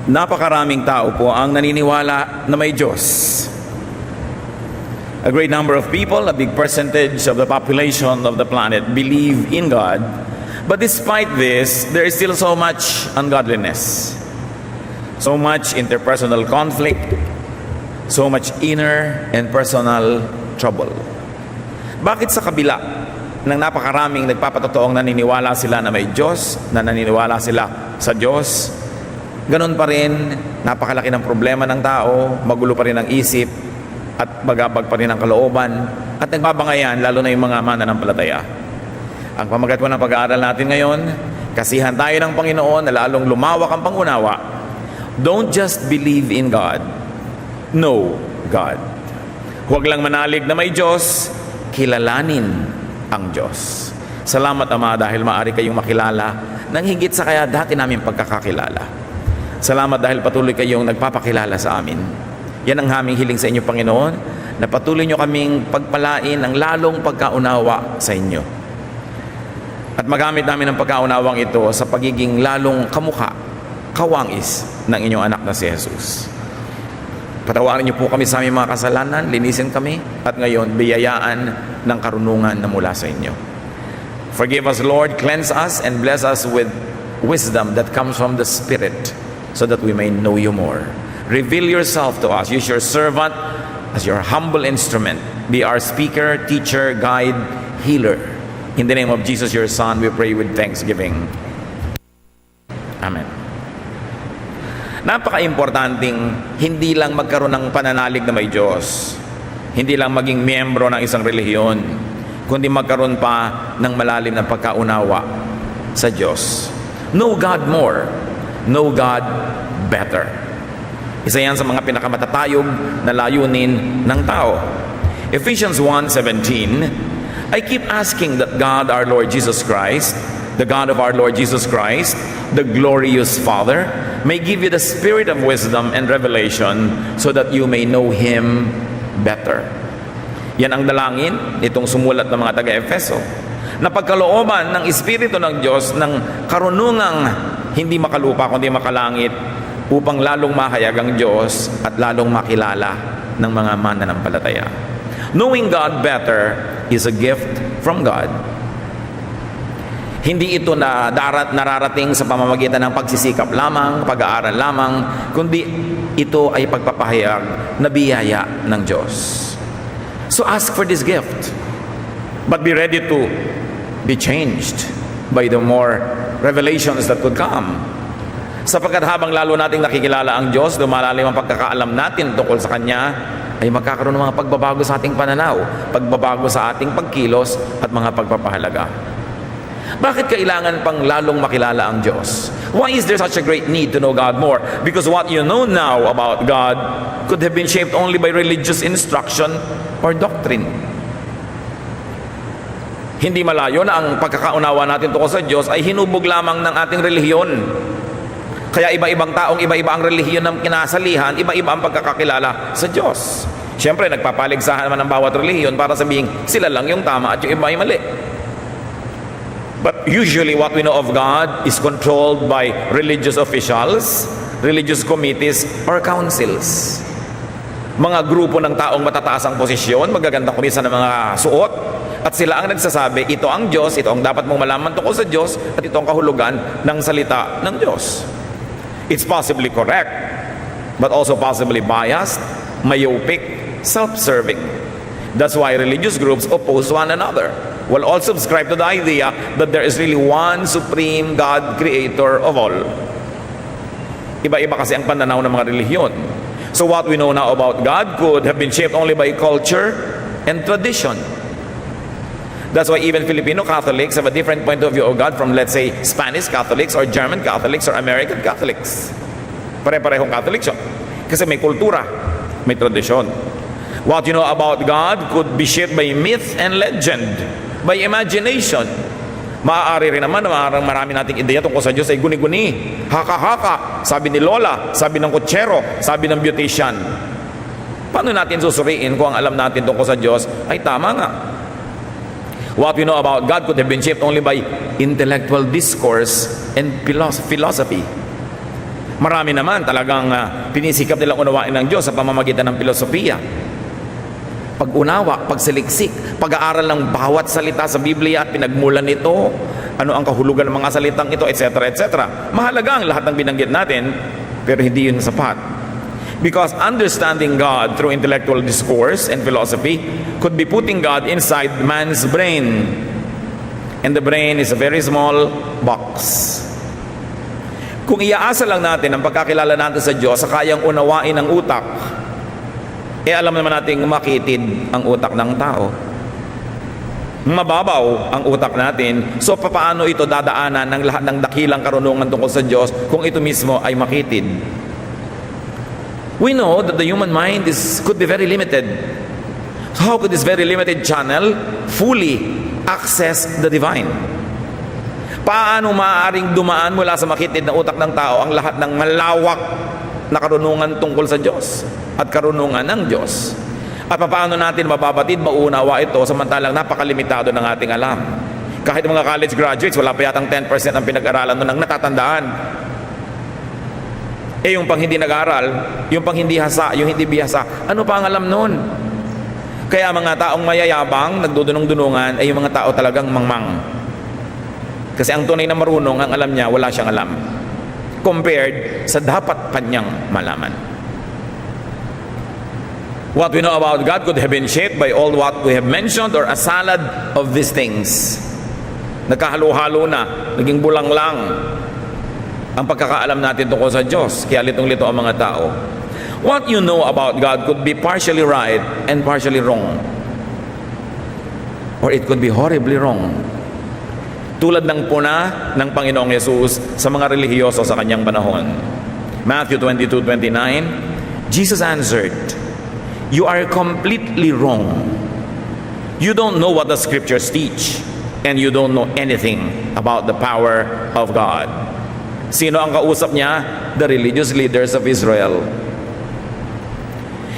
Napakaraming tao po ang naniniwala na may Diyos. A great number of people, a big percentage of the population of the planet believe in God. But despite this, there is still so much ungodliness, so much interpersonal conflict, so much inner and personal trouble. Bakit sa kabila ng napakaraming nagpapatotoong naniniwala sila na may Diyos, na naniniwala sila sa Diyos, ganun pa rin, napakalaki ng problema ng tao, magulo pa rin ang isip, at bagabag pa rin ang kalooban, at nagbabangayan, lalo na yung mga mananampalataya. Ang pamagat po ng pag-aaral natin ngayon, kasihan tayo ng Panginoon na lalong lumawak ang pangunawa. Don't just believe in God, know God. Huwag lang manalig na may Diyos, kilalanin ang Diyos. Salamat, Ama, dahil maaari kayong makilala ng higit sa kaya dati namin pagkakakilala. Salamat dahil patuloy kayong nagpapakilala sa amin. Yan ang aming hiling sa inyo, Panginoon, na patuloy nyo kaming pagpalain ng lalong pagkaunawa sa inyo. At magamit namin ang pagkaunawang ito sa pagiging lalong kamukha, kawangis ng inyong anak na si Jesus. Patawarin niyo po kami sa aming mga kasalanan, linisin kami, at ngayon biyayaan ng karunungan na mula sa inyo. Forgive us, Lord, cleanse us, and bless us with wisdom that comes from the Spirit, so that we may know you more. Reveal yourself to us. Use your servant as your humble instrument. Be our speaker, teacher, guide, healer. In the name of Jesus, your Son, we pray with thanksgiving. Amen. Napaka-importanting hindi lang magkaroon ng pananalig na may Diyos, hindi lang maging miyembro ng isang relihiyon, kundi magkaroon pa ng malalim na pagkaunawa sa Diyos. Know God more. Know God better. Isa yan sa mga pinakamatatayog na layunin ng tao. Ephesians 1:17, I keep asking that God our Lord Jesus Christ, the God of our Lord Jesus Christ, the glorious Father, may give you the spirit of wisdom and revelation so that you may know Him better. Yan ang dalangin nitong sumulat ng mga taga-Efeso, na pagkalooban ng Espiritu ng Diyos ng karunungang hindi makalupa kundi makalangit, upang lalong mahayag ang Diyos at lalong makilala ng mga mananampalataya. Knowing God better is a gift from God. Hindi ito na nararating sa pamamagitan ng pagsisikap lamang, pag-aaral lamang, kundi ito ay pagpapahayag na biyaya ng Diyos. So ask for this gift, but be ready to be changed by the more revelations that could come. Sapagkat habang lalo nating nakikilala ang Diyos, lumalalim ang pagkakaalam natin tungkol sa Kanya, ay magkakaroon ng mga pagbabago sa ating pananaw, pagbabago sa ating pagkilos at mga pagpapahalaga. Bakit kailangan pang lalong makilala ang Diyos? Why is there such a great need to know God more? Because what you know now about God could have been shaped only by religious instruction or doctrine. Hindi malayo na ang pagkakaunawa natin tungkol sa Diyos ay hinubog lamang ng ating relihiyon. Kaya iba-ibang taong iba-iba ang relihiyon ng kinasalihan, iba-iba ang pagkakakilala sa Diyos. Siyempre, nagpapaligsahan naman ng bawat relihiyon para sabihin sila lang yung tama at yung iba ay mali. But usually what we know of God is controlled by religious officials, religious committees, or councils. Mga grupo ng taong matataas ang posisyon, magaganda kumisa ng mga suot, at sila ang nagsasabi, ito ang Diyos, ito ang dapat mong malaman tungkol sa Diyos, at ito ang kahulugan ng salita ng Diyos. It's possibly correct, but also possibly biased, myopic, self-serving. That's why religious groups oppose one another. Will all subscribe to the idea that there is really one supreme God, creator of all. Iba-iba kasi ang pananaw ng mga relihiyon. So what we know now about God could have been shaped only by culture and tradition. That's why even Filipino Catholics have a different point of view of God from, let's say, Spanish Catholics or German Catholics or American Catholics. Pare-parehong Catholics yun. Kasi may kultura, may tradisyon. What you know about God could be shaped by myth and legend, by imagination. Maaari rin naman na marami nating ideya tungkol sa Diyos ay guni-guni, haka-haka, sabi ni Lola, sabi ng kutsero, sabi ng beautician. Paano natin susuriin kung ang alam natin tungkol sa Diyos ay tama nga? What we know about God could have been shaped only by intellectual discourse and philosophy. Marami naman talagang pinisikap nilang unawain ng Diyos sa pamamagitan ng filosofiya, pag-unawa, pagsaliksik, pag-aaral ng bawat salita sa Biblia at pinagmulan nito, ano ang kahulugan ng mga salitang ito, etc. etc. Mahalaga ang lahat ng binanggit natin, pero hindi yun sapat. Because understanding God through intellectual discourse and philosophy could be putting God inside man's brain. And the brain is a very small box. Kung iaasa lang natin ang pagkakilala natin sa Diyos sa kayang unawain ng utak, alam naman natin makitid ang utak ng tao. Mababaw ang utak natin. So paano ito dadaanan ng lahat ng dakilang karunungan tungkol sa Diyos kung ito mismo ay makitid? We know that the human mind could be very limited. So how could this very limited channel fully access the divine? Paano maaaring dumaan mula sa makitid na utak ng tao ang lahat ng malawak na karunungan tungkol sa Diyos at karunungan ng Diyos? At paano natin mababatid, mauunawa ito samantalang napakalimitado ng ating alam? Kahit mga college graduates, wala pa yatang 10% ang pinag-aralan nun ang natatandaan. Yung pang hindi nag-aral, yung pang hindi hasa, yung hindi bihasa, ano pa ang alam nun? Kaya mga taong mayayabang, nagdudunong-dunungan, ay yung mga tao talagang mangmang. Kasi ang tunay na marunong, ang alam niya, wala siyang alam. Compared sa dapat pa niyang malaman. What we know about God could have been shaped by all what we have mentioned or a salad of these things. Nagkahalo-halo na, naging bulang lang ang pagkakaalam natin tungkol sa Diyos. Kaya litong-lito ang mga tao. What you know about God could be partially right and partially wrong. Or it could be horribly wrong. Tulad ng puna ng Panginoong Yesus sa mga relihiyoso sa kanyang panahon. Matthew 22:29, Jesus answered, "You are completely wrong. You don't know what the scriptures teach, and you don't know anything about the power of God." Sino ang kausap niya? The religious leaders of Israel.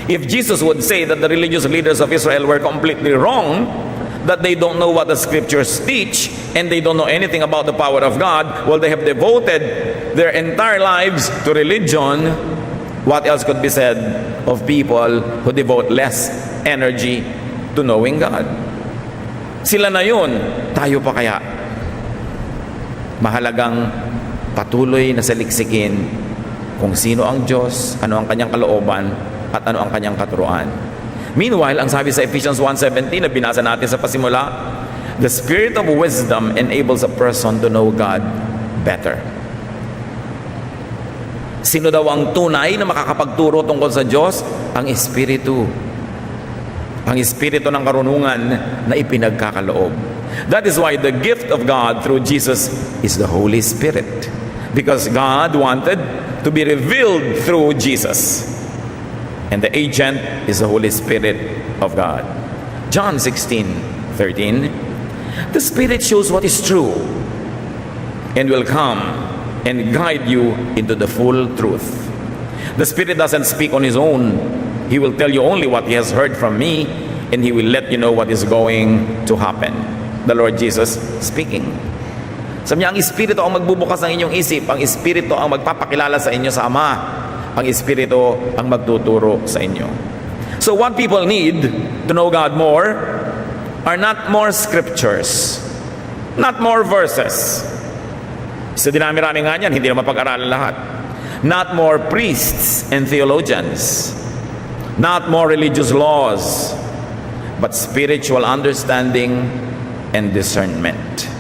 If Jesus would say that the religious leaders of Israel were completely wrong, that they don't know what the scriptures teach, and they don't know anything about the power of God, well, they have devoted their entire lives to religion. What else could be said of people who devote less energy to knowing God? Sila na yun, tayo pa kaya? Mahalagang patuloy na saliksikin kung sino ang Diyos, ano ang kanyang kalooban, at ano ang kanyang katuruan. Meanwhile, ang sabi sa Ephesians 1:17 na binasa natin sa pasimula, the spirit of wisdom enables a person to know God better. Sino daw ang tunay na makakapagturo tungkol sa Diyos? Ang Espiritu. Ang Espiritu ng karunungan na ipinagkakaloob. That is why the gift of God through Jesus is the Holy Spirit. Because God wanted to be revealed through Jesus. And the agent is the Holy Spirit of God. John 16:13, the Spirit shows what is true and will come and guide you into the full truth. The Spirit doesn't speak on His own. He will tell you only what He has heard from me, and He will let you know what is going to happen. The Lord Jesus speaking. Sabi niya, ang Espiritu ang magbubukas ng inyong isip. Ang Espiritu ang magpapakilala sa inyo sa Ama. Ang Espiritu ang magtuturo sa inyo. So what people need to know God more are not more scriptures, not more verses. Sa dinami-rami nga niyan, hindi na mapag-aralan lahat. Not more priests and theologians, not more religious laws, but spiritual understanding and discernment.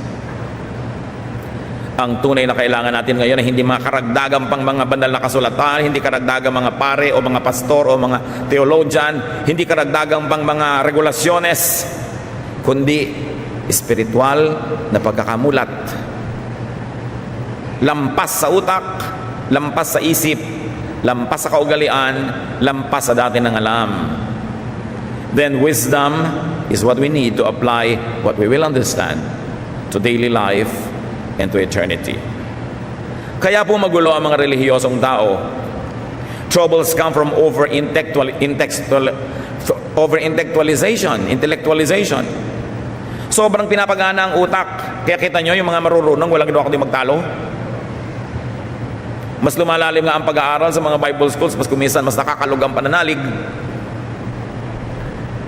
Ang tunay na kailangan natin ngayon ay hindi mga karagdagang pang mga banal na kasulatan, hindi karagdagang mga pare o mga pastor o mga theologian, hindi karagdagang pang mga regulasyones, kundi espiritual na pagkakamulat. Lampas sa utak, lampas sa isip, lampas sa kaugalian, lampas sa dati ng alam. Then wisdom is what we need to apply what we will understand to daily life and to eternity. Kaya po magulo ang mga relihiyosong tao. Troubles come from intellectualization. Sobrang pinapagana ang utak. Kaya kita nyo yung mga marurunong, walang ginawa kundi magtalo. Mas lumalalim nga ang pag-aaral sa mga Bible schools, mas kuminsan mas nakakalug ang pananalig.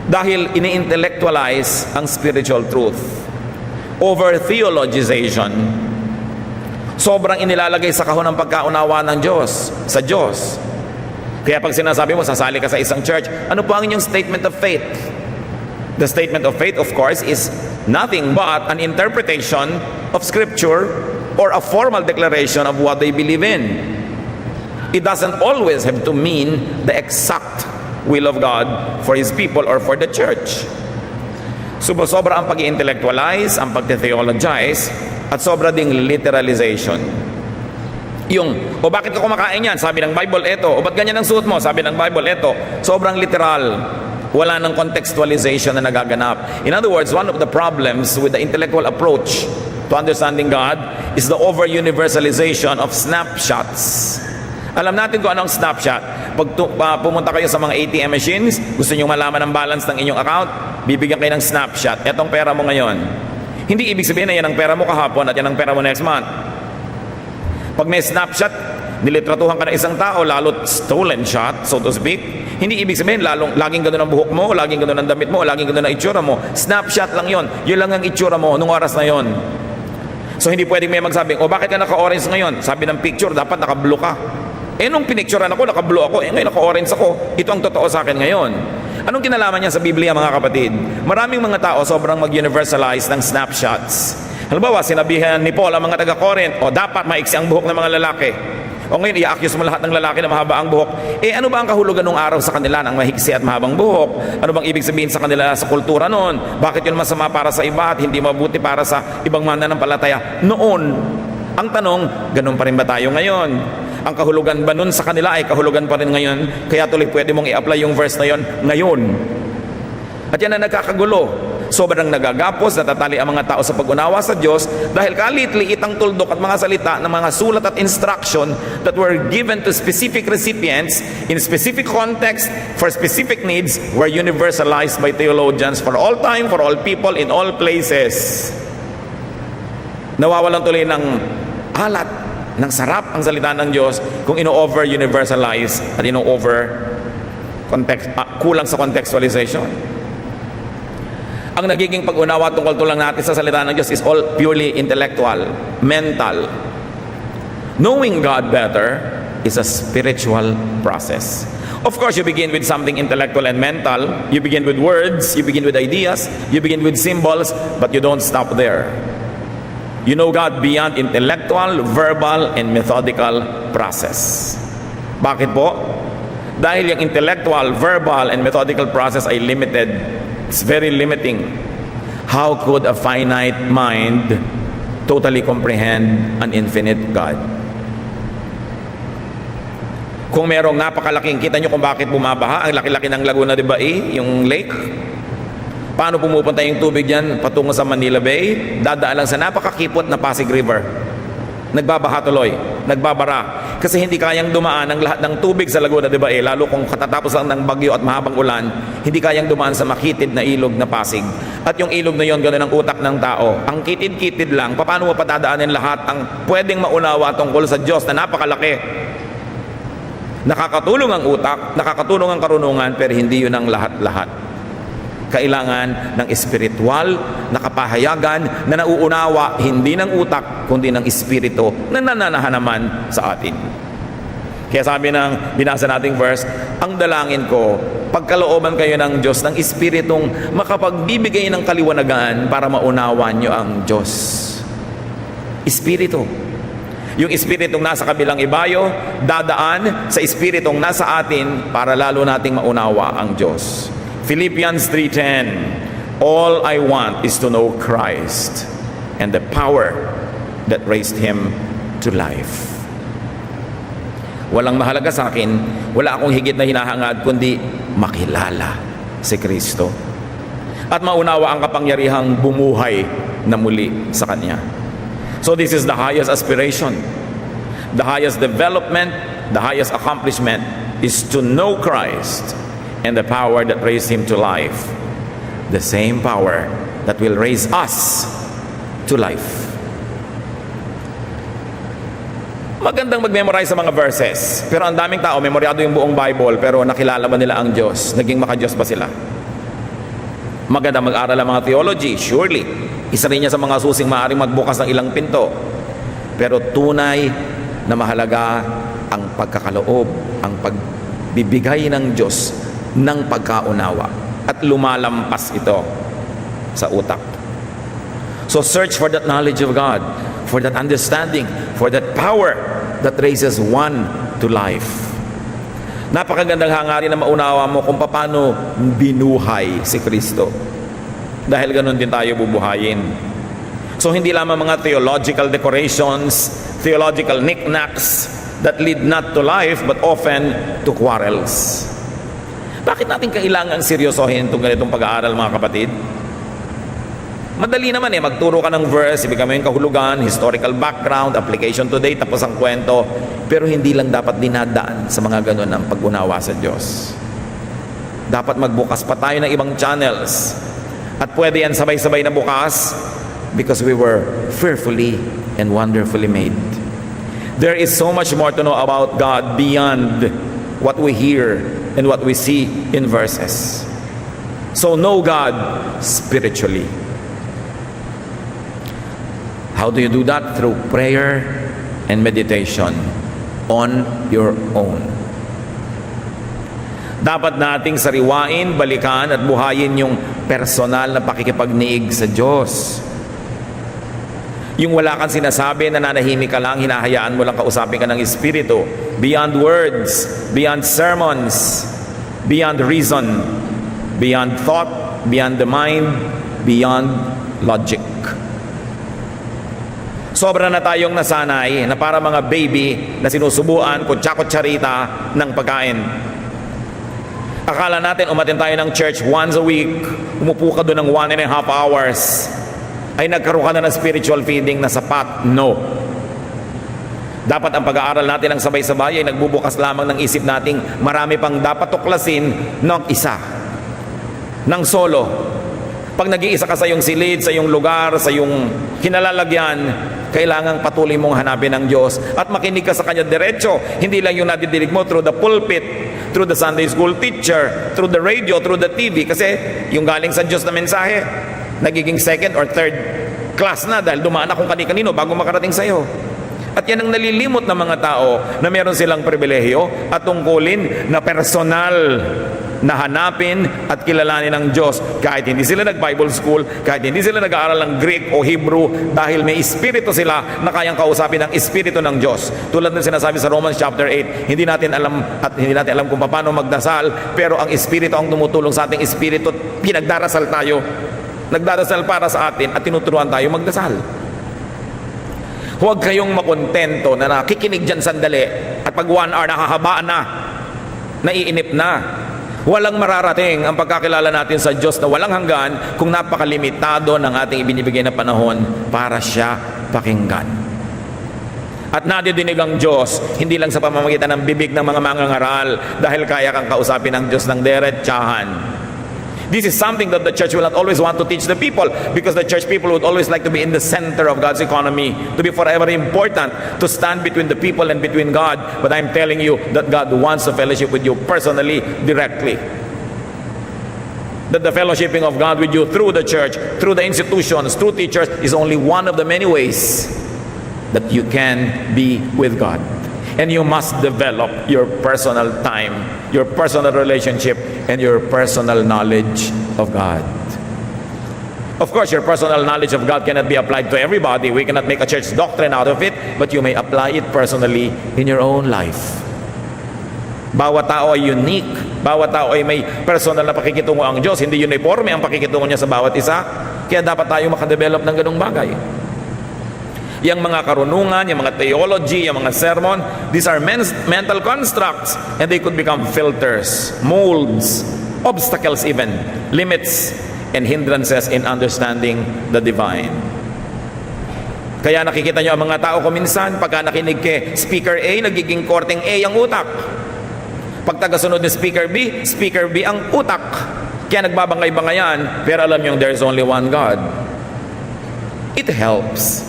Dahil ini-intellectualize ang spiritual truth. Over-theologization. Sobrang inilalagay sa kahon ng pagkaunawa ng Diyos, sa Diyos. Kaya pag sinasabi mo, sasali ka sa isang church, ano po ang inyong statement of faith? The statement of faith, of course, is nothing but an interpretation of Scripture or a formal declaration of what they believe in. It doesn't always have to mean the exact will of God for His people or for the church. Sobra ang pag-intellectualize, ang pag-theologize, at sobra ding literalization. Yung, o bakit ka kumakain yan? Sabi ng Bible, eto. O ba't ganyan ang suot mo? Sabi ng Bible, eto. Sobrang literal. Wala nang contextualization na nagaganap. In other words, one of the problems with the intellectual approach to understanding God is the over-universalization of snapshots. Alam natin kung anong snapshot. Pag pumunta kayo sa mga ATM machines, gusto nyo malaman ang balance ng inyong account, bibigyan kayo ng snapshot. Etong pera mo ngayon. Hindi ibig sabihin na yan ang pera mo kahapon at yan ang pera mo next month. Pag may snapshot, nilitratuhan ka ng isang tao, lalo stolen shot, so to speak, hindi ibig sabihin laging ganoon ang buhok mo, laging ganoon ang damit mo, laging ganoon ang itsura mo. Snapshot lang yon. Yun lang ang itsura mo nung oras na yon. So hindi pwedeng may magsabing, o bakit ka naka-orange ngayon? Sabi ng picture, dapat naka-blue ka. Nung pinicturean ako, naka-blue ako. Ngayon naka-orange ako. Ito ang totoo sa akin ngayon. Anong kinalaman niya sa Biblia, mga kapatid? Maraming mga tao sobrang mag-universalize ng snapshots. Halimbawa, sinabihan ni Paul ang mga taga-Corinth, o dapat maiksi ang buhok ng mga lalaki. O ngayon, i-accuse mo lahat ng lalaki na mahaba ang buhok. Ano ba ang kahulugan ng araw sa kanila ng mahiksi at mahabang buhok? Ano bang ibig sabihin sa kanila sa kultura noon? Bakit yun masama para sa iba at hindi mabuti para sa ibang mananampalataya? Noon, ang tanong, ganun pa rin ba tayo ngayon? Ang kahulugan ba nun sa kanila ay kahulugan pa rin ngayon? Kaya tuloy pwede mong i-apply yung verse na yon ngayon. At yan ang nagkakagulo. Sobrang nagagapos, natatali ang mga tao sa pag-unawa sa Diyos dahil kalit-liit ang tuldok at mga salita ng mga sulat at instruction that were given to specific recipients in specific context for specific needs were universalized by theologians for all time, for all people, in all places. Nawawalan tuloy ng alat, ng sarap ang salita ng Diyos kung ino-over-universalize at kulang sa contextualization. Ang nagiging pag-unawa tungkol tulang natin sa salita ng Diyos is all purely intellectual, mental. Knowing God better is a spiritual process. Of course, you begin with something intellectual and mental. You begin with words, you begin with ideas, you begin with symbols, but you don't stop there. You know God beyond intellectual, verbal, and methodical process. Bakit po? Dahil yung intellectual, verbal, and methodical process ay limited. It's very limiting. How could a finite mind totally comprehend an infinite God? Kung merong napakalaking, kita nyo kung bakit bumabaha, ang laki-laki ng Laguna de Bay, yung lake. Paano pumupunta yung tubig dyan patungo sa Manila Bay? Dadaan lang sa napakakipot na Pasig River. Nagbabaha tuloy, nagbabara. Kasi hindi kayang dumaan ang lahat ng tubig sa Laguna de Bay, lalo kung katatapos lang ng bagyo at mahabang ulan, hindi kayang dumaan sa makitid na ilog na Pasig. At yung ilog na yon, ganoon ang utak ng tao. Ang kitid-kitid lang, paano mo patadaanin lahat ang pwedeng maunawa tungkol sa Diyos na napakalaki? Nakakatulong ang utak, nakakatulong ang karunungan, pero hindi yun ang lahat-lahat. Kailangan ng espiritual na kapahayagan na nauunawa hindi ng utak kundi ng espiritu na nananahan naman sa atin. Kaya sabi ng binasa nating verse, ang dalangin ko, pagkalooban kayo ng Diyos ng espiritong makapagbibigay ng kaliwanagan para maunawan nyo ang Diyos. Espiritu. Yung espiritong nasa kabilang ibayo, dadaan sa espiritong nasa atin para lalo nating maunawa ang Diyos. Philippians 3:10, all I want is to know Christ and the power that raised Him to life. Walang mahalaga sa akin, wala akong higit na hinahangad kundi makilala si Kristo at maunawa ang kapangyarihang bumuhay na muli sa Kanya. So this is the highest aspiration, the highest development, the highest accomplishment is to know Christ and the power that raised Him to life, the same power that will raise us to life. Magandang mag-memorize sa mga verses. Pero ang daming tao, memoryado yung buong Bible, pero nakilala ba nila ang Diyos? Naging maka-Diyos ba sila? Magandang mag-aral ang mga theology, surely. Isa rin niya sa mga susing maaaring magbukas ng ilang pinto. Pero tunay na mahalaga ang pagkakaloob, ang pagbibigay ng Diyos ng pagkaunawa. At lumalampas ito sa utak. So search for that knowledge of God, for that understanding, for that power that raises one to life. Napakagandang hangarin na maunawa mo kung paano binuhay si Kristo. Dahil ganun din tayo bubuhayin. So hindi lamang mga theological decorations, theological knickknacks that lead not to life but often to quarrels. Bakit natin kailangan seryosohin itong ganitong pag-aaral, mga kapatid? Madali naman magturo ka ng verse, ibigay mo yung kahulugan, historical background, application today, tapos ang kwento. Pero hindi lang dapat dinadaan sa mga ganun ang pag-unawa sa Diyos. Dapat magbukas pa tayo ng ibang channels. At pwede yan sabay-sabay na bukas because we were fearfully and wonderfully made. There is so much more to know about God beyond what we hear and what we see in verses. So know God spiritually. How do you do that? Through prayer and meditation on your own. Dapat nating sariwain, balikan at buhayin yung personal na pakikipagniig sa Diyos. Yung wala kang sinasabi, nananahimik ka lang, hinahayaan mo lang kausapin ka ng Espiritu. Beyond words, beyond sermons, beyond reason, beyond thought, beyond the mind, beyond logic. Sobra na tayong nasanay na para mga baby na sinusubuan kutsa-kutsarita ng pagkain. Akala natin umatin tayo ng church once a week, umupo ka doon ng 1.5 hours, ay nagkaroon ka na ng spiritual feeding na sapat. No. Dapat ang pag-aaral natin ng sabay-sabay ay nagbubukas lamang ng isip nating marami pang dapat tuklasin ng isa, ng solo. Pag nag-iisa ka sa iyong silid, sa iyong lugar, sa iyong kinalalagyan, kailangang patuloy mong hanapin ang Diyos at makinig ka sa Kanya diretso. Hindi lang yung nadidinig mo through the pulpit, through the Sunday school teacher, through the radio, through the TV. Kasi yung galing sa Diyos na mensahe, nagiging second or third class na dahil dumaan na kung kani-kanino bago makarating sa iyo. At yan ang nalilimot ng mga tao na meron silang pribilehiyo at tungkulin na personal na hanapin at kilalanin ng Diyos kahit hindi sila nag-Bible school, kahit hindi sila nag-aaral ng Greek o Hebrew, dahil may espiritu sila na kayang kausapin ng espiritu ng Diyos. Tulad ng sinasabi sa Romans chapter 8, hindi natin alam kung paano magdasal, pero ang espiritu ang tumutulong sa ating espiritu at pinagdarasal tayo. Nagdarasal para sa atin at tinuturuan tayo magdasal. Huwag kayong makontento na nakikinig dyan sandali at pag 1 hour nakahabaan na, naiinip na. Walang mararating ang pagkakilala natin sa Diyos na walang hanggan kung napakalimitado ng ating ibinibigay na panahon para siya pakinggan. At nadidinig ang Diyos, hindi lang sa pamamagitan ng bibig ng mga mangangaral dahil kaya kang kausapin ng Diyos ng diretsahan. This is something that the church will not always want to teach the people because the church people would always like to be in the center of God's economy, to be forever important, to stand between the people and between God. But I'm telling you that God wants a fellowship with you personally, directly. That the fellowshipping of God with you through the church, through the institutions, through teachers is only one of the many ways that you can be with God. And you must develop your personal time, your personal relationship, and your personal knowledge of God. Of course, your personal knowledge of God cannot be applied to everybody. We cannot make a church doctrine out of it, but you may apply it personally in your own life. Bawat tao ay unique. Bawat tao ay may personal na pakikitungo ang Diyos. Hindi uniforme ang pakikitungo niya sa bawat isa. Kaya dapat tayo makadevelop ng ganung bagay. Yung mga karunungan, yung mga theology, yung mga sermon, these are mental constructs and they could become filters, molds, obstacles even, limits, and hindrances in understanding the divine. Kaya nakikita nyo ang mga tao ko minsan, pagka nakinig kay Speaker A, nagiging korteng A ang utak. Pag tagasunod ni Speaker B ang utak. Kaya nagbabangay-bangayan, pero alam nyo there's only one God. It helps.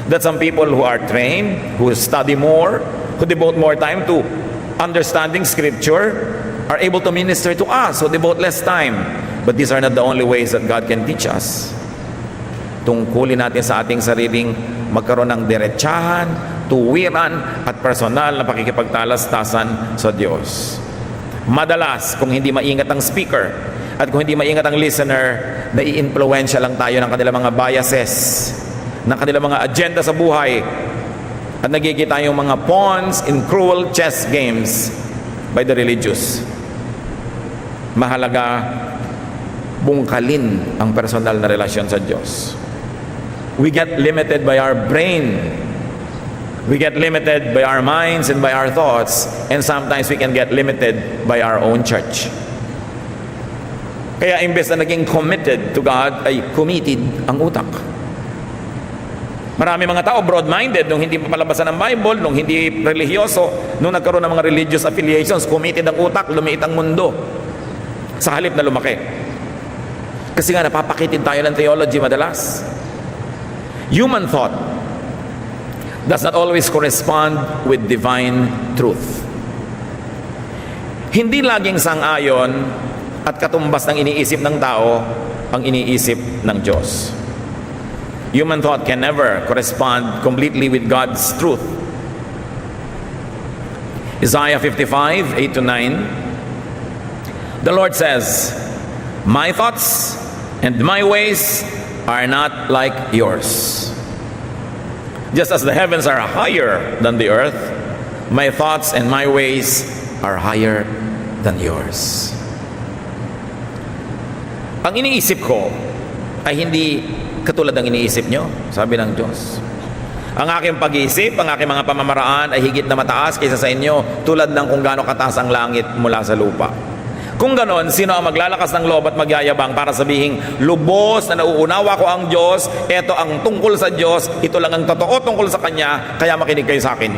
that some people who are trained, who study more, who devote more time to understanding Scripture, are able to minister to us, who devote less time. But these are not the only ways that God can teach us. Tungkulin natin sa ating sariling magkaroon ng diretsahan, tuwiran, at personal na pakikipagtalastasan sa Diyos. Madalas, kung hindi maingat ang speaker at kung hindi maingat ang listener, nai-influensya lang tayo ng kanilang mga biases, ng kanilang mga agenda sa buhay, at nagigita yung mga pawns in cruel chess games by the religious. Mahalaga bungkalin ang personal na relasyon sa Diyos. We get limited by our brain. We get limited by our minds and by our thoughts, and sometimes we can get limited by our own church. Kaya imbes na naging committed to God, ay committed ang utak. Marami mga tao broad-minded nung hindi papalabasan ng Bible, nung hindi religyoso, nung nagkaroon ng mga religious affiliations, committed ang utak, lumiit ang mundo sa halip na lumaki. Kasi nga napapakitid tayo ng theology madalas. Human thought does not always correspond with divine truth. Hindi laging sang-ayon at katumbas ng iniisip ng tao ang iniisip ng Diyos. Human thought can never correspond completely with God's truth. Isaiah 55, 8-9, the Lord says, "My thoughts and my ways are not like yours. Just as the heavens are higher than the earth, my thoughts and my ways are higher than yours." Ang iniisip ko ay hindi katulad ng iniisip nyo, sabi ng Diyos. Ang aking pag-iisip, ang aking mga pamamaraan ay higit na mataas kaysa sa inyo, tulad ng kung gaano kataas ang langit mula sa lupa. Kung ganon, sino ang maglalakas ng loob at magyayabang para sabihin, lubos na nauunawa ko ang Diyos, eto ang tungkol sa Diyos, ito lang ang totoo tungkol sa Kanya, kaya makinig kayo sa akin.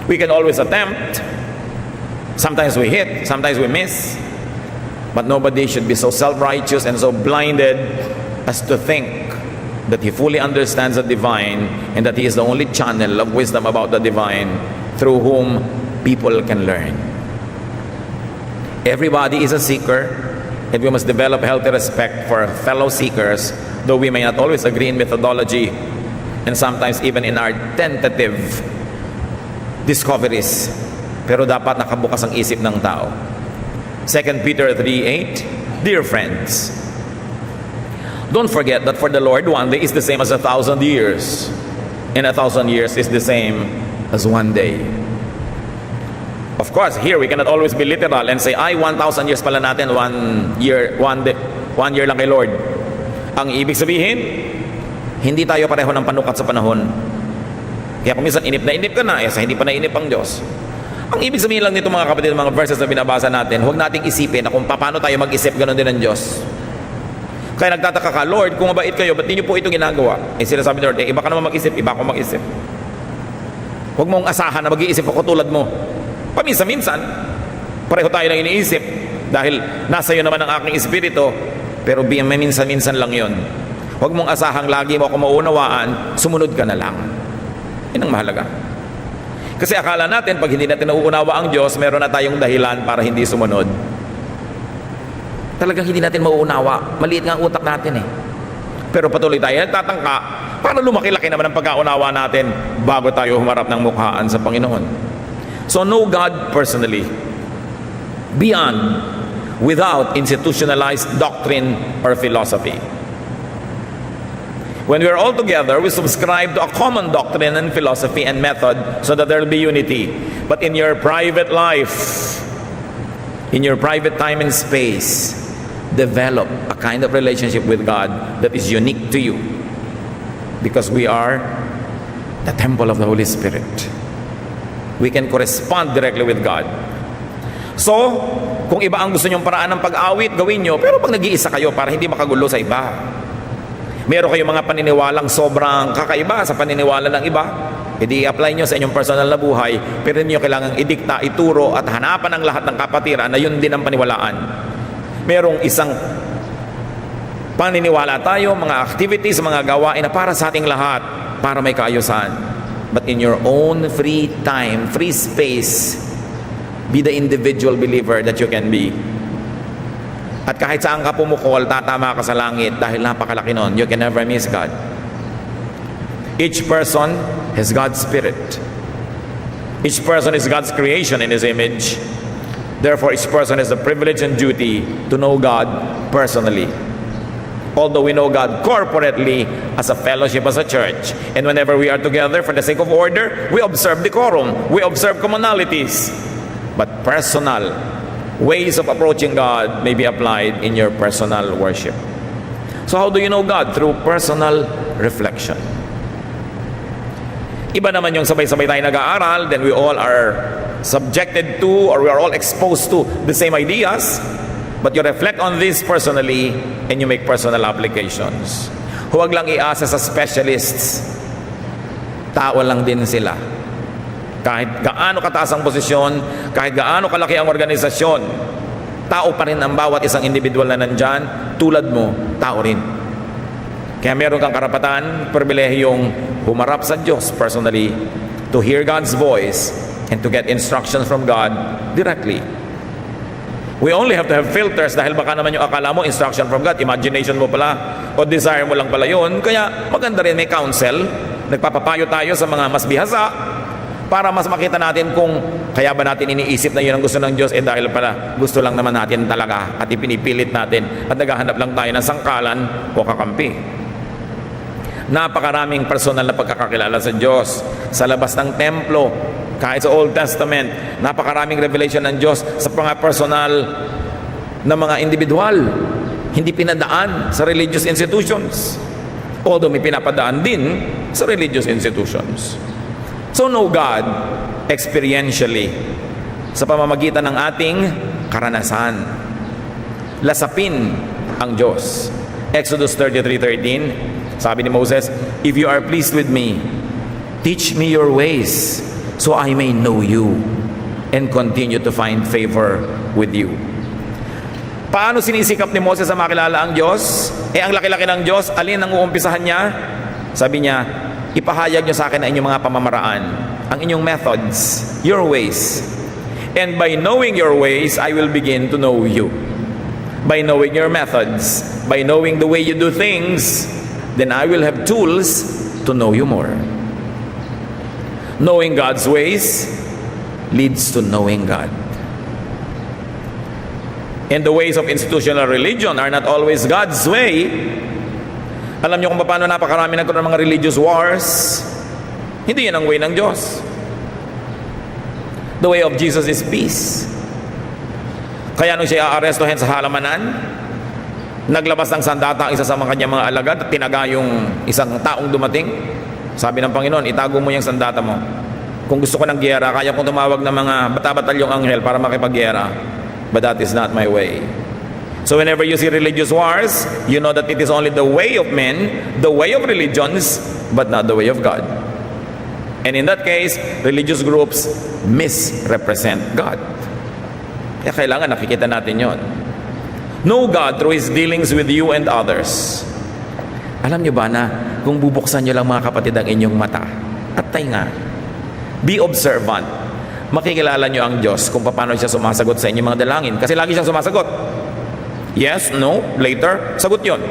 We can always attempt. Sometimes we hit, sometimes we miss. But nobody should be so self-righteous and so blinded as to think that he fully understands the divine and that he is the only channel of wisdom about the divine through whom people can learn. Everybody is a seeker, and we must develop healthy respect for fellow seekers, though we may not always agree in methodology and sometimes even in our tentative discoveries. Pero dapat nakabukas ang isip ng tao. 2 Peter 3:8, dear friends, don't forget that for the Lord, one day is the same as 1,000 years, and 1,000 years is the same as one day. Of course, here we cannot always be literal and say, 1,000 years pala natin, one year lang kay Lord. Ang ibig sabihin, hindi tayo pareho ng panukat sa panahon. Kaya kung minsan inip na inip ka na, sa hindi pa nainip ang Diyos. Ang ibig sabihin lang nito mga kapatid, mga verses na binabasa natin, huwag nating isipin na kung paano tayo mag-isip, ganoon din ang Diyos. Kaya nagtataka ka, Lord, kung mabait kayo, ba't niyo po ito ginagawa? Sinasabi ni Lord, iba ka naman mag-isip, iba ako mag-isip. Huwag mong asahan na mag-iisip ako tulad mo. Paminsan-minsan, pareho tayo ng iniisip dahil nasa iyo naman ang aking espiritu, pero minsan-minsan lang yon. Huwag mong asahang lagi mo ako maunawaan, sumunod ka na lang. Yan ang mahalaga. Kasi akala natin, pag hindi natin nauunawa ang Diyos, meron na tayong dahilan para hindi sumunod. Talagang hindi natin mauunawa. Maliit nga ang utak natin eh. Pero patuloy tayo nagtatangka, para lumaki-laki naman ang pagkaunawa natin bago tayo humarap ng mukhaan sa Panginoon. So know God personally, beyond, without institutionalized doctrine or philosophy. When we are all together, we subscribe to a common doctrine and philosophy and method so that there will be unity. But in your private life, in your private time and space, develop a kind of relationship with God that is unique to you. Because we are the temple of the Holy Spirit. We can correspond directly with God. So, kung iba ang gusto nyong paraan ng pag-awit, gawin nyo. Pero pag nag-iisa kayo, para hindi makagulo sa iba. Meron kayong mga paniniwalang sobrang kakaiba sa paniniwala ng iba, edi i-apply nyo sa inyong personal na buhay, pero hindi nyo kailangang idikta, ituro, at hanapan ang lahat ng kapatiran na yun din ang paniwalaan. Merong isang paniniwala tayo, mga activities, mga gawain na para sa ating lahat. para may kaayusan. But in your own free time, free space, be the individual believer that you can be. At kahit saan ka pumukol, tatama ka sa langit dahil napakalaki nun. You can never miss God. Each person has God's Spirit. Each person is God's creation in His image. Therefore, each person has the privilege and duty to know God personally. Although we know God corporately as a fellowship, as a church, and whenever we are together for the sake of order, we observe decorum, we observe commonalities. But personal ways of approaching God may be applied in your personal worship. So how do you know God? Through personal reflection. Iba naman yung sabay-sabay tayo nag-aaral, then we all are subjected to, or we are all exposed to the same ideas, but you reflect on this personally and you make personal applications. Huwag lang iasa sa specialists. Tao lang din sila. Kahit gaano kataas ang posisyon, kahit gaano kalaki ang organisasyon, tao pa rin ang bawat isang individual na nandyan. Tulad mo, tao rin. Kaya meron kang karapatan, pribilehiyong humarap sa Diyos personally, to hear God's voice and to get instructions from God directly. We only have to have filters dahil baka naman yung akala mo instruction from God, imagination mo pala o desire mo lang pala yun. Kaya maganda rin may counsel, nagpapapayo tayo sa mga mas bihasa para mas makita natin kung kaya ba natin iniisip na yun ang gusto ng Diyos, dahil pala gusto lang naman natin talaga at ipinipilit natin at naghahanap lang tayo ng sangkalan o kakampi. Napakaraming personal na pagkakakilala sa Diyos sa labas ng templo. Kahit sa Old Testament, napakaraming revelation ng Diyos sa mga personal na mga individual. Hindi pinadaan sa religious institutions. Although may pinapadaan din sa religious institutions. So know God experientially sa pamamagitan ng ating karanasan. Lasapin ang Diyos. Exodus 33:13, sabi ni Moses, "If you are pleased with me, teach me your ways, so I may know you and continue to find favor with you." Paano sinisikap ni Moses na makilala ang Diyos? Ang laki-laki ng Diyos, alin ang uumpisahan niya? Sabi niya, ipahayag niyo sa akin ang inyong mga pamamaraan, ang inyong methods, your ways. And by knowing your ways, I will begin to know you. By knowing your methods, by knowing the way you do things, then I will have tools to know you more. Knowing God's ways leads to knowing God. And the ways of institutional religion are not always God's way. Alam niyo kung paano napakarami nagkaroon ng mga religious wars? Hindi yan ang way ng Diyos. The way of Jesus is peace. Kaya nung siya aarestuhin sa halamanan, naglabas ng sandata ang isa sa mga kanyang mga alagad at tinaga yung isang taong dumating. Sabi ng Panginoon, itago mo yung sandata mo. Kung gusto ko ng giyera, kaya kong tumawag ng mga bata-batalyong anghel para makipaggiyera. But that is not my way. So whenever you see religious wars, you know that it is only the way of men, the way of religions, but not the way of God. And in that case, religious groups misrepresent God. Kaya kailangan nakikita natin yon. Know God through His dealings with you and others. Alam niyo ba na kung bubuksan niyo lang mga kapatid ang inyong mata at tainga, be observant, makikilala niyo ang Diyos kung paano siya sumasagot sa inyong mga dalangin. Kasi lagi siyang sumasagot. Yes, no, later, sagot yon.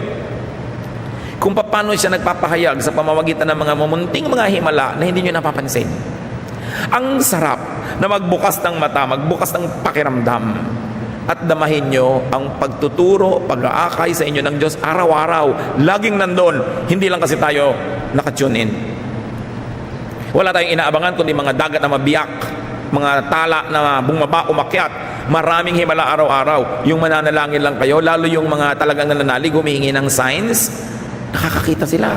Kung paano siya nagpapahayag sa pamamagitan ng mga mamunting mga himala na hindi niyo napapansin. Ang sarap na magbukas ng mata, magbukas ng pakiramdam at damahin nyo ang pagtuturo, pag-aakay sa inyo ng Diyos araw-araw. Laging nandun. Hindi lang kasi tayo nakatune in. Wala tayong inaabangan kundi mga dagat na mabiyak, mga tala na bumaba, umakyat. Maraming himala araw-araw. Yung mananalangin lang kayo, lalo yung mga talagang nananalig, humihingi ng signs, nakakakita sila.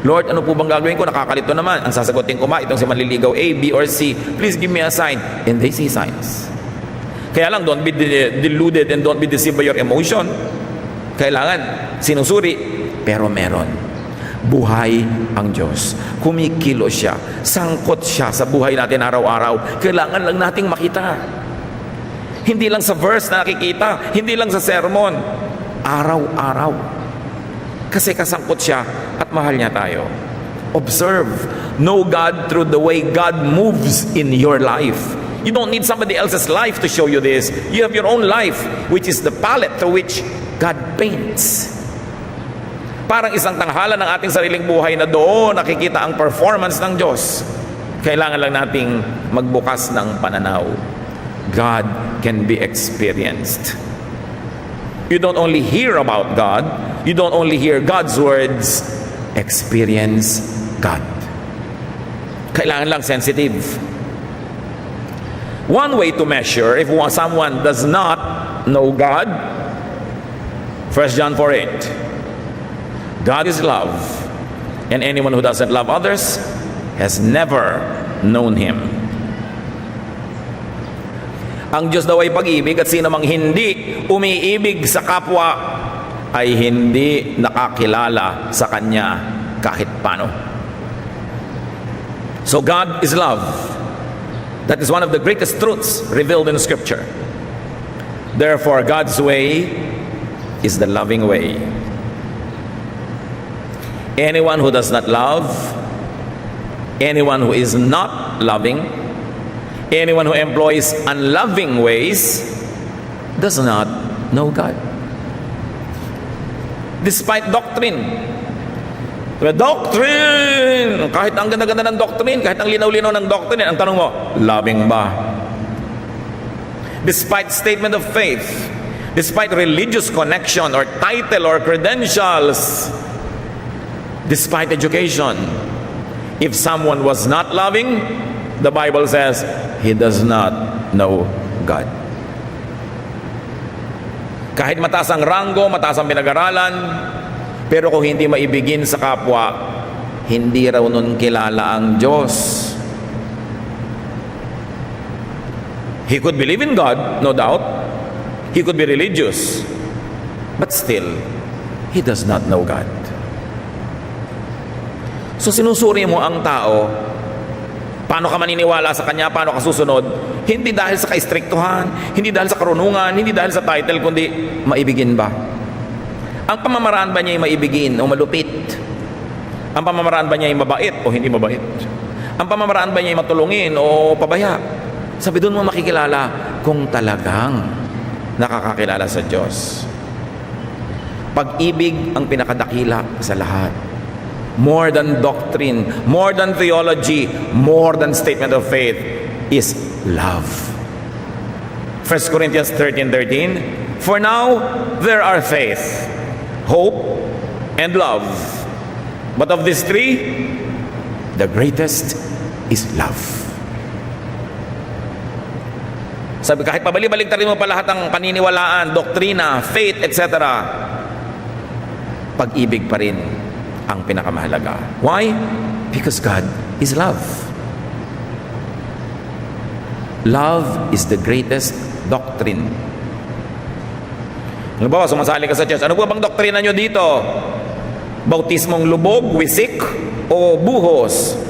Lord, ano po bang gagawin ko? Nakakalito naman. Ang sasagutin ko itong si manliligaw A, B, or C. Please give me a sign. And they see signs. Kaya lang, don't be deluded and don't be deceived by your emotion. Kailangan, sinusuri, pero meron. Buhay ang Diyos. Kumikilo siya. Sangkot siya sa buhay natin araw-araw. Kailangan lang nating makita. Hindi lang sa verse na nakikita. Hindi lang sa sermon. Araw-araw. Kasi kasangkot siya at mahal niya tayo. Observe. Know God through the way God moves in your life. You don't need somebody else's life to show you this. You have your own life, which is the palette through which God paints. Parang isang tanghalan ng ating sariling buhay na doon nakikita ang performance ng Diyos. Kailangan lang nating magbukas ng pananaw. God can be experienced. You don't only hear about God, you don't only hear God's words, experience God. Kailangan lang sensitive. One way to measure if someone does not know God, 1 John 4:8. God is love, and anyone who doesn't love others has never known Him. Ang Diyos daw ay pag-ibig, at sino mang hindi umiibig sa kapwa ay hindi nakakilala sa Kanya kahit paano. So God is love. That is one of the greatest truths revealed in Scripture. Therefore, God's way is the loving way. Anyone who does not love, anyone who is not loving, anyone who employs unloving ways does not know God. Despite doctrine. Doctrine! Kahit ang ganda-ganda ng doctrine, kahit ang linaw-linaw ng doctrine, ang tanong mo, loving ba? Despite statement of faith, despite religious connection or title or credentials, despite education, if someone was not loving, the Bible says, he does not know God. Kahit mataas ang ranggo, mataas ang pinag-aralan, pero kung hindi maibigin sa kapwa, hindi raw nun kilala ang Diyos. He could believe in God, no doubt. He could be religious. But still, he does not know God. So sinusuri mo ang tao, paano ka maniniwala sa kanya, paano ka susunod? Hindi dahil sa kaistriktuhan, hindi dahil sa karunungan, hindi dahil sa title, kundi maibigin ba? Ang pamamaraan ba niya ay maibigin o malupit? Ang pamamaraan ba niya ay mabait o hindi mabait? Ang pamamaraan ba niya ay matulungin o pabaya? Sabi doon mo makikilala kung talagang nakakakilala sa Diyos. Pag-ibig ang pinakadakila sa lahat. More than doctrine, more than theology, more than statement of faith is love. 1 Corinthians 13:13. For now there are faith, hope, and love. But of these three, the greatest is love. Sabi, kahit pabalik-baliktarin mo pa lahat ng paniniwalaan, doktrina, faith, etc., pag-ibig pa rin ang pinakamahalaga. Why? Because God is love. Love is the greatest doctrine. Halimbawa, sumasali ka sa church. Ano po bang doktrina nyo dito? Bautismong lubog, wisik, o buhos?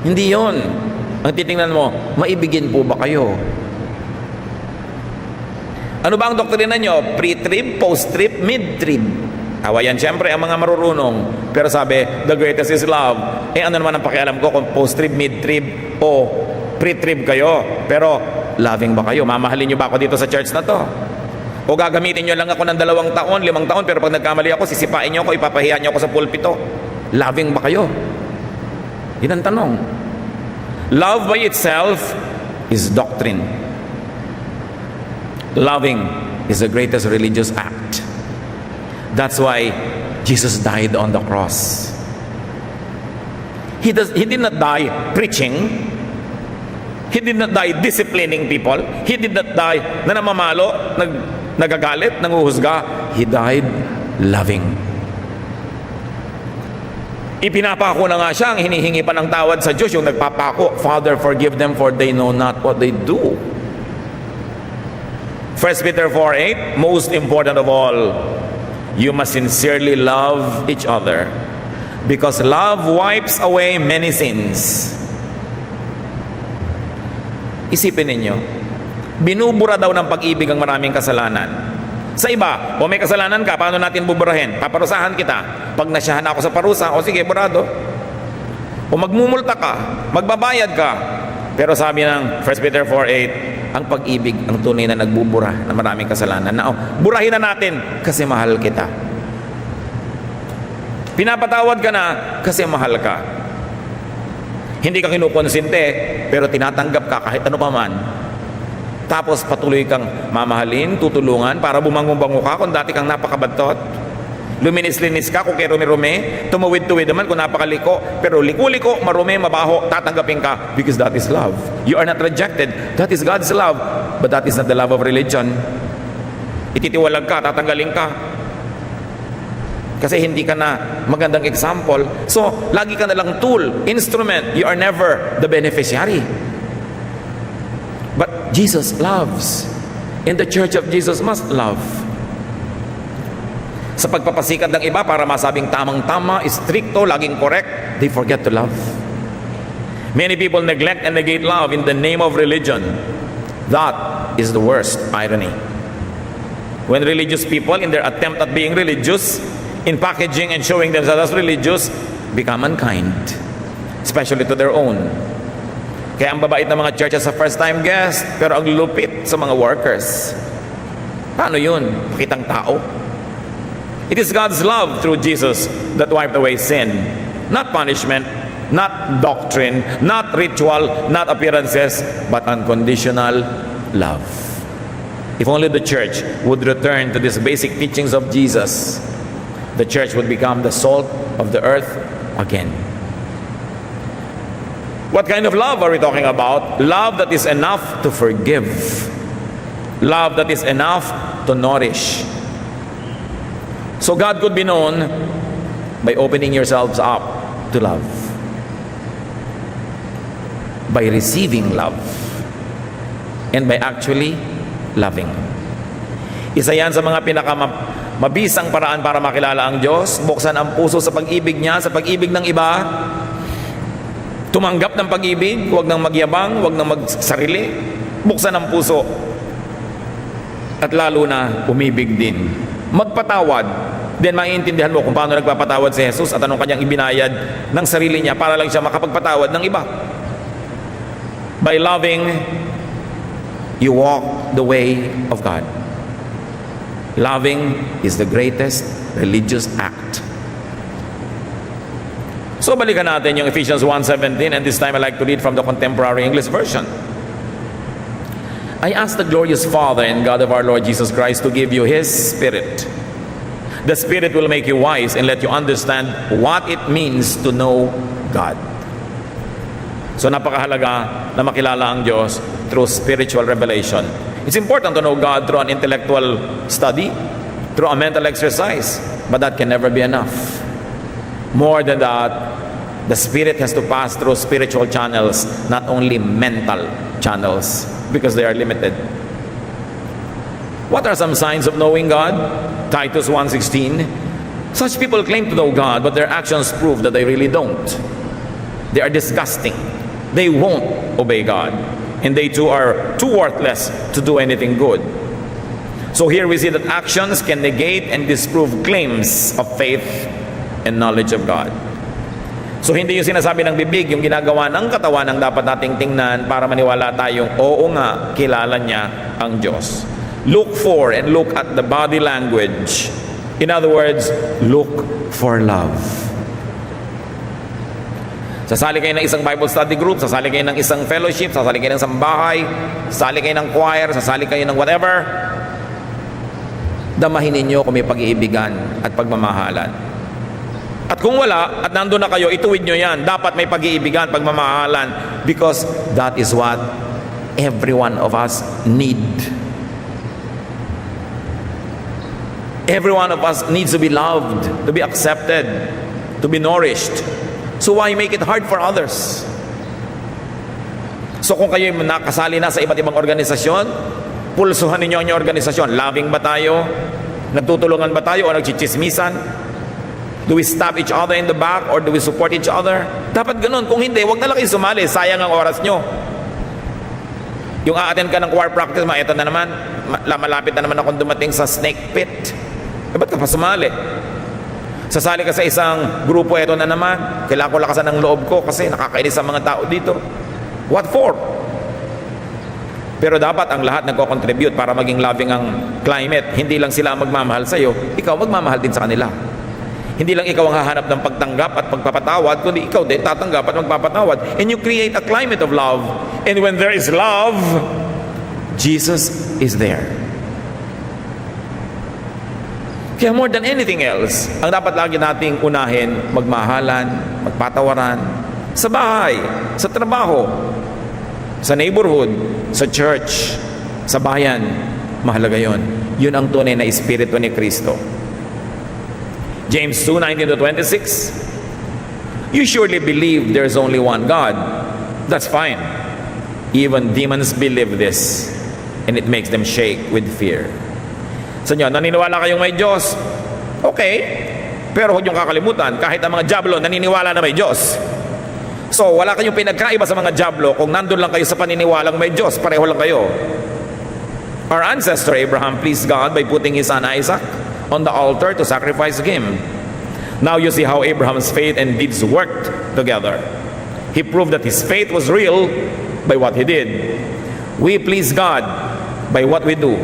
Hindi yon. Ang titingnan mo, maibigin po ba kayo? Ano ba ang doktrina nyo? Pre-trib, post-trib, mid-trib? Awayan siyempre ang mga marurunong. Pero sabi, the greatest is love. Eh ano naman ang pakialam ko kung post-trib, mid-trib, o pre-trib kayo? Pero loving ba kayo? Mamahalin nyo ba ako dito sa church na to? O gagamitin nyo lang ako ng 2 taon, 5 taon, pero pag nagkamali ako, sisipain nyo ako, ipapahiya nyo ako sa pulpito. Loving ba kayo? Yun ang tanong. Love by itself is doctrine. Loving is the greatest religious act. That's why Jesus died on the cross. He did not die preaching. He did not die disciplining people. He did not die na namamalo, nagagalit, nanguhusga. He died loving. Ipinapako na nga siya, ang hinihingi pa ng tawad sa Diyos, yung nagpapako, Father, forgive them for they know not what they do. 1 Peter 4:8, most important of all, you must sincerely love each other because love wipes away many sins. Isipin ninyo, binubura daw ng pag-ibig ang maraming kasalanan. Sa iba, o may kasalanan ka, paano natin buburahin? Paparusahan kita. Pag nasyahan ako sa parusa, o sige, burado. O magmumulta ka, magbabayad ka. Pero sabi ng 1 Peter 4:8, ang pag-ibig ang tunay na nagbubura ng maraming kasalanan. Na, burahin na natin kasi mahal kita. Pinapatawad ka na kasi mahal ka. Hindi ka kinukonsinte, pero tinatanggap ka kahit ano pa man. Tapos patuloy kang mamahalin, tutulungan para bumangon-bango ka kung dati kang napakabatot. Luminis-linis ka kung kay rumi-rumi, tumawid-tuwid naman kung napakaliko, pero liko-liko, marumi, mabaho, tatanggapin ka because that is love. You are not rejected. That is God's love, but that is not the love of religion. Ititiwalag ka, tatanggalin ka. Kasi hindi ka na magandang example. So, lagi ka na lang tool, instrument. You are never the beneficiary. But Jesus loves. And the church of Jesus must love. Sa pagpapasikat ng iba para masabing tamang-tama, stricto, laging correct, they forget to love. Many people neglect and negate love in the name of religion. That is the worst irony. When religious people, in their attempt at being religious, in packaging and showing themselves as religious, become unkind, especially to their own. Kaya ang babait ng mga churches sa first-time guest, pero ang lupit sa mga workers. Paano yun? Pakitang tao. It is God's love through Jesus that wiped away sin. Not punishment, not doctrine, not ritual, not appearances, but unconditional love. If only the church would return to these basic teachings of Jesus, the church would become the salt of the earth again. What kind of love are we talking about? Love that is enough to forgive. Love that is enough to nourish. So God could be known by opening yourselves up to love. By receiving love. And by actually loving. Isa yan sa mga pinakamabisang paraan para makilala ang Diyos. Buksan ang puso sa pag-ibig niya, sa pag-ibig ng iba. Tumanggap ng pag-ibig, huwag nang magyabang, huwag nang magsarili. Buksan ang puso. At lalo na umibig din. Magpatawad, then maiintindihan mo kung paano nagpapatawad si Jesus at anong kanyang ibinayad ng sarili niya para lang siya makapagpatawad ng iba. By loving, you walk the way of God. Loving is the greatest religious act. So balikan natin yung Ephesians 1:17, and this time I like to read from the Contemporary English Version. I ask the glorious Father and God of our Lord Jesus Christ to give you His Spirit. The Spirit will make you wise and let you understand what it means to know God. So napakahalaga na makilala ang Diyos through spiritual revelation. It's important to know God through an intellectual study, through a mental exercise, but that can never be enough. More than that, the Spirit has to pass through spiritual channels, not only mental channels, because they are limited. What are some signs of knowing God? Titus 1:16. Such people claim to know God, but their actions prove that they really don't. They are disgusting. They won't obey God. And they too are too worthless to do anything good. So here we see that actions can negate and disprove claims of faith and knowledge of God. So hindi yung sinasabi ng bibig, yung ginagawa ng katawan ang dapat nating tingnan para maniwala tayong oo nga, kilala niya ang Diyos. Look for and look at the body language. In other words, look for love. Sasali kayo ng isang Bible study group, sasali kayo ng isang fellowship, sasali kayo ng isang bahay, sasali kayo ng choir, sasali kayo ng whatever. Damahin ninyo kung may pag-iibigan at pagmamahalan. At kung wala, at nandun na kayo, ituwid nyo yan. Dapat may pag-iibigan, pagmamahalan, because that is what every one of us need. Every one of us needs to be loved, to be accepted, to be nourished. So why make it hard for others? So kung kayo nakasali na sa iba't ibang organisasyon, pulsuhan ninyo ang inyong organisasyon. Loving ba tayo? Nagtutulungan ba tayo o nagchichismisan? Do we stab each other in the back or do we support each other? Dapat ganun. Kung hindi, wag na lang kayo sumali. Sayang ang oras nyo. Yung a-attend ka ng choir practice, ito na naman, malapit na naman akong dumating sa snake pit. Ba't ka pa sumali? Sasali ka sa isang grupo, eto na naman, kailangan ko lakasan ng loob ko kasi nakakainis sa mga tao dito. What for? Pero dapat ang lahat nagko-contribute para maging loving ang climate. Hindi lang sila ang magmamahal sa iyo, ikaw magmamahal din sa kanila. Hindi lang ikaw ang hahanap ng pagtanggap at pagpapatawad, kundi ikaw din tatanggap at magpapatawad. And you create a climate of love. And when there is love, Jesus is there. Kaya more than anything else, ang dapat lagi nating unahin, magmahalan, magpatawaran, sa bahay, sa trabaho, sa neighborhood, sa church, sa bayan. Mahalaga yon. Yun ang tunay na espiritu ni Kristo. James 2:19-26, you surely believe there is only one God. That's fine. Even demons believe this, and it makes them shake with fear. Sa inyo, naniniwala kayong may Diyos? Okay. Pero huwag niyong kakalimutan, kahit ang mga diablo naniniwala na may Diyos. So, wala kayong pinagkaiba sa mga diablo kung nandun lang kayo sa paniniwalang may Diyos. Pareho lang kayo. Our ancestor Abraham pleased God by putting his son Isaac on the altar to sacrifice him. Now you see how Abraham's faith and deeds worked together. He proved that his faith was real by what he did. We please God by what we do,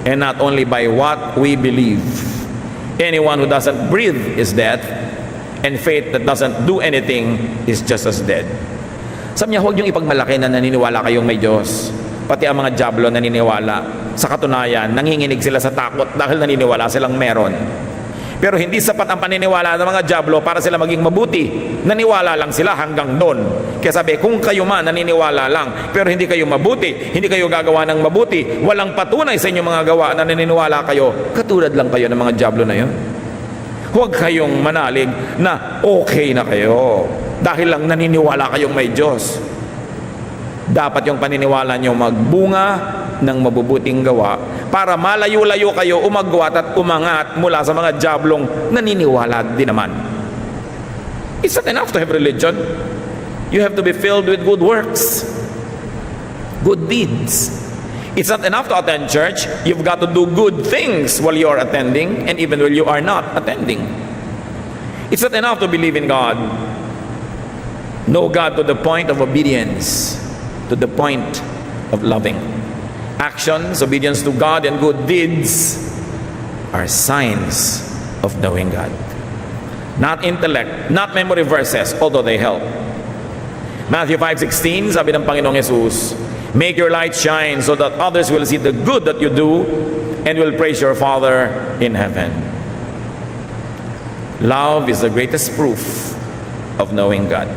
and not only by what we believe. Anyone who doesn't breathe is dead, and faith that doesn't do anything is just as dead. Sabi niya, huwag niyong ipagmalaki na naniniwala kayong may Diyos. Pati ang mga diablo naniniwala. Sa katunayan, nanginginig sila sa takot dahil naniniwala silang meron. Pero hindi sapat ang paniniwala ng mga diablo para sila maging mabuti. Naniwala lang sila hanggang doon. Kaya sabi, kung kayo man naniniwala lang, pero hindi kayo mabuti, hindi kayo gagawa ng mabuti, walang patunay sa inyong mga gawa na naniniwala kayo, katulad lang kayo ng mga diablo na yun. Huwag kayong manalig na okay na kayo dahil lang naniniwala kayong may Diyos. Dapat yung paniniwala nyo magbunga ng mabubuting gawa para malayo-layo kayo umagwat at umangat mula sa mga diablong naniniwala din naman. It's not enough to have religion. You have to be filled with good works, good deeds. It's not enough to attend church. You've got to do good things while you are attending and even while you are not attending. It's not enough to believe in God. Know God to the point of obedience, to the point of loving. Actions, obedience to God, and good deeds are signs of knowing God. Not intellect, not memory verses, although they help. Matthew 5:16, sabi ng Panginoong Jesus, make your light shine so that others will see the good that you do and will praise your Father in heaven. Love is the greatest proof of knowing God.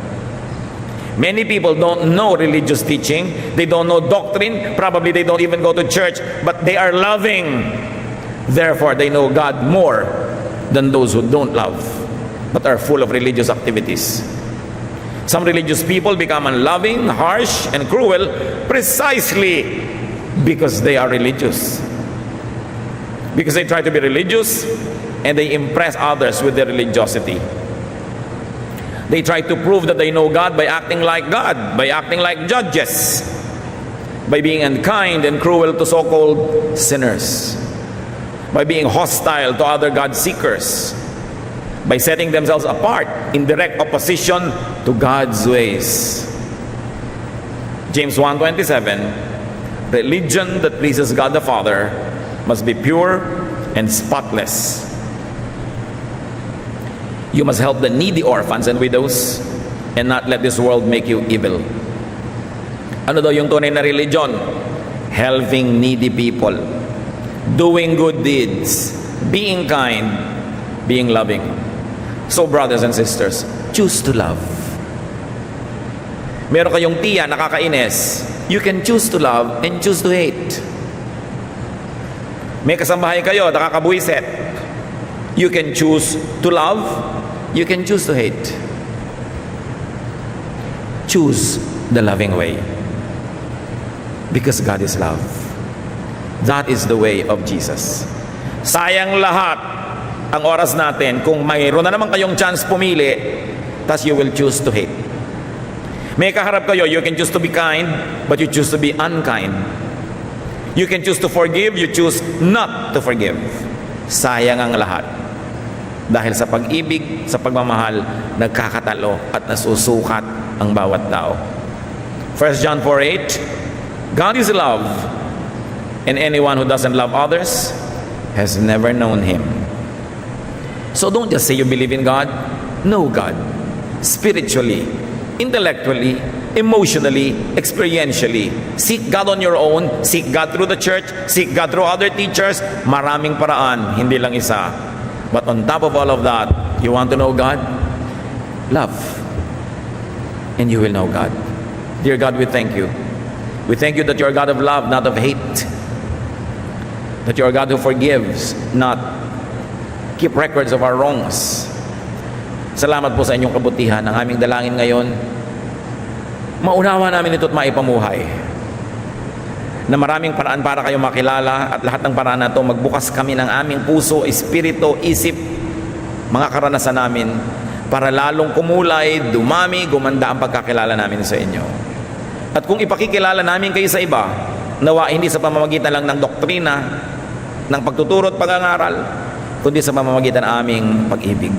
Many people don't know religious teaching. They don't know doctrine. Probably they don't even go to church. But they are loving. Therefore, they know God more than those who don't love, but are full of religious activities. Some religious people become unloving, harsh, and cruel precisely because they are religious. Because they try to be religious and they impress others with their religiosity. They try to prove that they know God by acting like God, by acting like judges, by being unkind and cruel to so-called sinners, by being hostile to other God seekers, by setting themselves apart in direct opposition to God's ways. James 1:27, religion that pleases God the Father must be pure and spotless. You must help the needy orphans and widows and not let this world make you evil. Ano daw yung tunay na religion? Helping needy people, doing good deeds, being kind, being loving. So brothers and sisters, choose to love. Meron kayong tiya nakakainis, you can choose to love and choose to hate. May kasambahay kayo nakakabuiset, you can choose to love, you can choose to hate. Choose the loving way. Because God is love. That is the way of Jesus. Sayang lahat ang oras natin kung mayroon na naman kayong chance pumili, tas you will choose to hate. May kaharap kayo, you can choose to be kind, but you choose to be unkind. You can choose to forgive, you choose not to forgive. Sayang ang lahat. Dahil sa pag-ibig, sa pagmamahal, nagkakatalo at nasusukat ang bawat tao. 1 John 4:8, God is love, and anyone who doesn't love others has never known Him. So don't just say you believe in God. Know God. Spiritually, intellectually, emotionally, experientially. Seek God on your own. Seek God through the church. Seek God through other teachers. Maraming paraan, hindi lang isa. But on top of all of that, you want to know God? Love. And you will know God. Dear God, we thank you. We thank you that you are God of love, not of hate. That you are God who forgives, not keep records of our wrongs. Salamat po sa inyong kabutihan. Ang aming dalangin ngayon, maunawa namin ito at maipamuhay. Na maraming paraan para kayo makilala, at lahat ng paraan na ito, magbukas kami ng aming puso, espiritu, isip, mga karanasan namin, para lalong kumulay, dumami, gumanda ang pagkakilala namin sa inyo. At kung ipakikilala namin kayo sa iba, nawa hindi sa pamamagitan lang ng doktrina, ng pagtuturo at pag-aaral, kundi sa pamamagitan ng aming pag-ibig.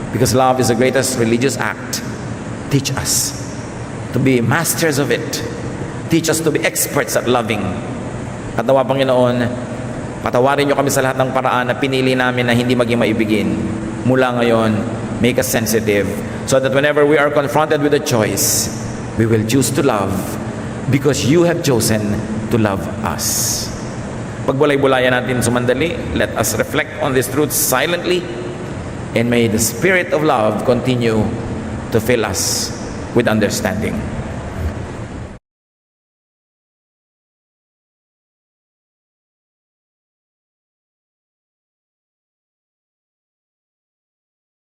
Because love is the greatest religious act. Teach us to be masters of it. Teach us to be experts at loving. At nawa, Panginoon, patawarin niyo kami sa lahat ng paraan na pinili namin na hindi maging maibigin. Mula ngayon, make us sensitive so that whenever we are confronted with a choice, we will choose to love because you have chosen to love us. Pagbulay-bulayan natin sumandali, let us reflect on these truths silently, and may the Spirit of love continue to fill us with understanding.